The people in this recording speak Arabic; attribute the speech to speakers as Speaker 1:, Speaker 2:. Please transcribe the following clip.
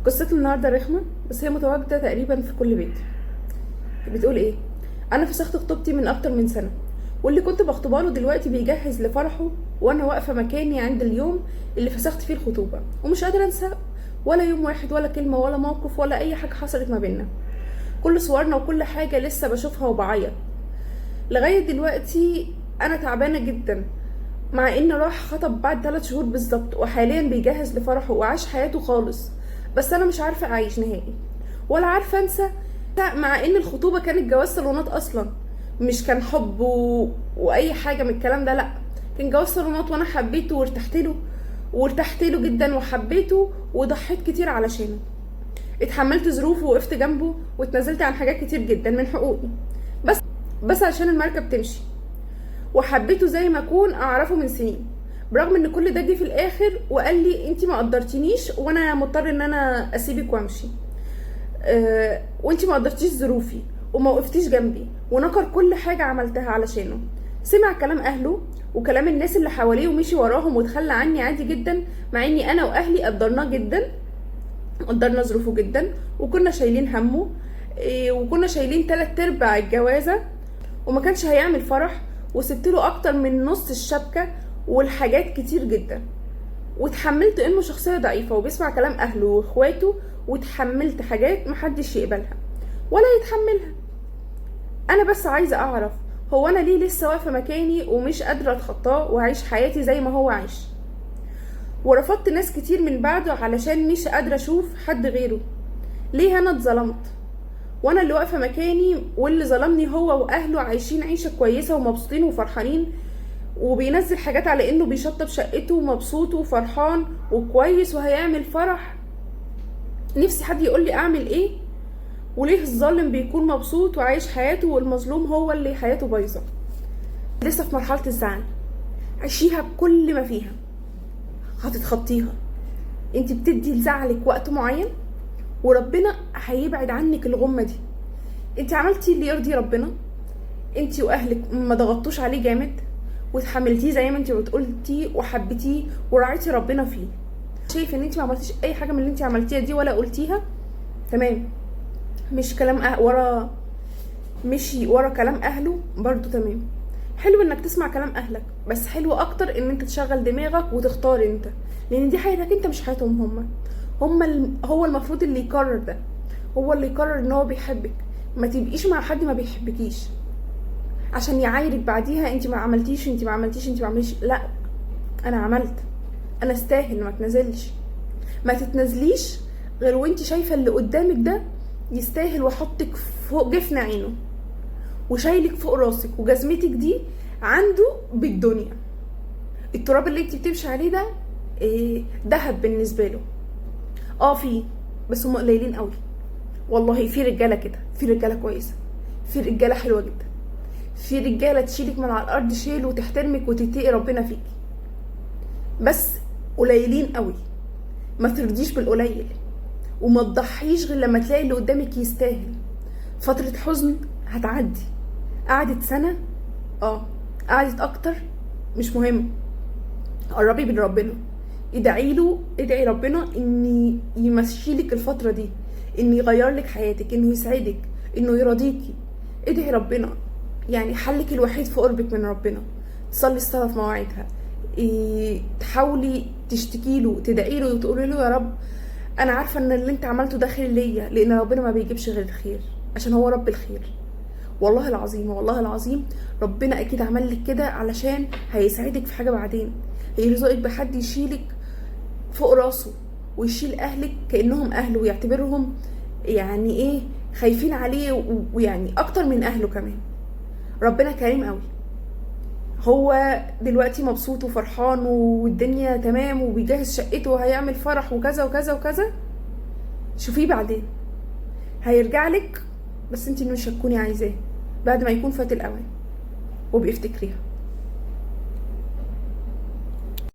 Speaker 1: قصتي النهارده رخمه، بس هي متواجده تقريبا في كل بيت. بتقول ايه؟ انا فسخت خطوبتي من اكتر من سنه، واللي كنت بخطبها له دلوقتي بيجهز لفرحه، وانا واقفه مكاني عند اليوم اللي فسخت فيه الخطوبه، ومش قادره انسى ولا يوم واحد ولا كلمه ولا موقف ولا اي حاجه حصلت ما بينا. كل صورنا وكل حاجه لسه بشوفها وبعيط لغايه دلوقتي. انا تعبانه جدا، مع ان راح خطب بعد 3 شهور بالظبط، وحاليا بيجهز لفرحه وعاش حياته خالص. بس انا مش عارفه اعيش نهائي ولا عارفه انسى، مع ان الخطوبه كانت جواز صالونات اصلا، مش كان حب واي حاجه من الكلام ده. لا، كان جواز صالونات، وانا حبيته وارتحت له جدا وحبيته وضحيت كتير علشانه. اتحملت ظروفه ووقفت جنبه واتنازلت عن حاجات كتير جدا من حقوقي، بس عشان المركب تمشي. وحبيته زي ما اكون اعرفه من سنين، برغم ان كل ده جه في الاخر وقال لي انتي ما قدرتينيش وانا مضطر ان انا اسيبك وامشي. وانتي ما قدرتيش ظروفي وما وقفتيش جنبي، ونكر كل حاجه عملتها علشانه. سمع كلام اهله وكلام الناس اللي حواليه ومشي وراهم وتخلى عني عادي جدا، مع اني انا واهلي قدرناه جدا، قدرنا ظروفه جدا، وكنا شايلين همه. وكنا شايلين 3/4 الجوازه، وما كانش هيعمل فرح، وسبت له اكتر من نص الشبكه والحاجات كتير جدا. واتحملت انه شخصيه ضعيفه وبيسمع كلام اهله واخواته، واتحملت حاجات محدش يقبلها ولا يتحملها. انا بس عايزه اعرف، هو انا ليه لسه واقفه مكاني ومش قادره اتخطاه واعيش حياتي زي ما هو عايش؟ ورفضت ناس كتير من بعده علشان مش قادره اشوف حد غيره. ليه انا اتظلمت وانا اللي واقفه مكاني، واللي ظلمني هو واهله عايشين عيشه كويسه ومبسوطين وفرحانين، وبينزل حاجات على انه بيشطب شقته ومبسوط وفرحان وكويس وهيعمل فرح. نفسي حد يقول لي اعمل ايه، وليه الظالم بيكون مبسوط وعايش حياته والمظلوم هو اللي حياته بايظه؟ لسه في مرحله الزعل، عيشيها بكل ما فيها، هتتخطيها. انت بتدي لزعلك وقت معين، وربنا هيبعد عنك الغمه دي. انت عملتي اللي يرضي ربنا، انت واهلك ما ضغطتوش عليه جامد، واتحملتيه زي ما انت قلتي وحبيتيه وراعيتي ربنا فيه. شايفه ان انت ما عملتيش اي حاجه من اللي انت عملتيها دي ولا قلتيها، تمام. مش كلام مشي ورا كلام اهله برضو، تمام. حلو انك تسمع كلام اهلك، بس حلو اكتر ان انت تشغل دماغك وتختار انت، لان دي حياتك انت مش حياتهم هو المفروض اللي يقرر ده، هو اللي يقرر ان هو بيحبك. ما تبقيش مع حد ما بيحبكيش عشان يعايرك بعديها انت ما عملتيش انت ما عملتيش انت ما عملتيش. لا، انا عملت، انا استاهل ما اتنازلش. ما تتنازليش غير وانت شايفه اللي قدامك ده يستاهل، وحطك فوق جفن عينه وشايلك فوق راسك، وجزمتك دي عنده بالدنيا. التراب اللي انت بتمشي عليه ده دهب بالنسبه له. فيه، بس هم قليلين قوي. والله في رجاله كده، في رجاله كويسه، في رجاله حلوه جدا، في رجاله تشيلك من على الارض شيل وتحترمك وتتقي ربنا فيكي، بس قليلين قوي. ما ترضيش بالقليل، وما تضحيش غير لما تلاقي اللي قدامك يستاهل. فتره حزن هتعدي، قعدت سنه قعدت اكتر، مش مهم. قربي من ربنا، ادعي ربنا ان يمشيلك الفتره دي، ان يغير لك حياتك، انه يسعدك، انه يرضيكي. ادعي ربنا، يعني حلك الوحيد في قربك من ربنا. تصلي الصلاه في مواعيدها، تحاولي تشتكي له، تدعي له وتقولي له يا رب انا عارفه ان اللي انت عملته ده خير ليا، لان ربنا ما بيجيبش غير الخير عشان هو رب الخير. والله العظيم والله العظيم ربنا اكيد عمل لك كده علشان هيساعدك في حاجه بعدين، هيرزقك بحد يشيلك فوق راسه، ويشيل اهلك كانهم اهله، ويعتبرهم يعني ايه، خايفين عليه، ويعني اكتر من اهله كمان. ربنا كريم قوي. هو دلوقتي مبسوط وفرحان والدنيا تمام، وبيجهز شقته وهيعمل فرح وكذا وكذا وكذا. شوفيه بعدين هيرجع لك، بس انت مش هتكوني عايزاه بعد ما يكون فات الاوان وبيفتكريها.